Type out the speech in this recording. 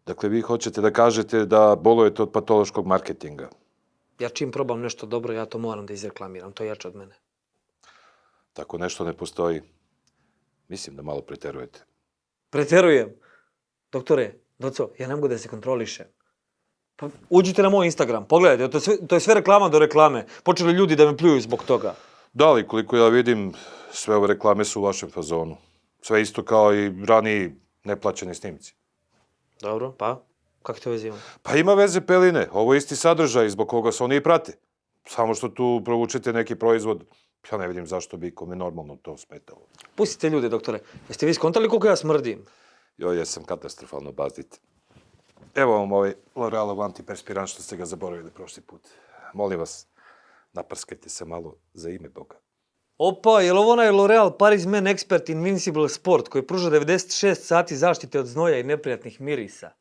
Dakle, vi hoćete da kažete da bolujete od patološkog marketinga. Ja čim probam nešto dobro, ja to moram da izreklamiram. To je jače od mene. Tako nešto ne postoji. Mislim da malo preterujete. Preterujem. Doktore, doco, ja ne mogu da se kontrolišem. Pa uđite na moj Instagram, pogledajte, to je sve reklama do reklame. Počeli ljudi da me pljuju zbog toga. Da li, koliko ja vidim, sve ove reklame su u vašem fazonu. Sve isto kao i raniji neplaćeni snimci. Dobro, pa? Kako te vezi ima? Pa ima veze peline, ovo je isti sadržaj zbog koga se oni i prate. Samo što tu provučete neki proizvod, ja ne vidim zašto bi kome normalno to smetalo. Pustite ljude, doktore. Jeste vi skontali koliko ja smrdim? Joj, jesam katastrofalno, bazite. Evo vam ovaj L'Orealov antiperspirant što ste ga zaboravili prošli put. Molim vas, naprskajte se malo za ime Boga. Opa, je li ovo onaj L'Oreal Paris Men Expert Invincible Sport koji pruža 96 sati zaštite od znoja i neprijatnih mirisa?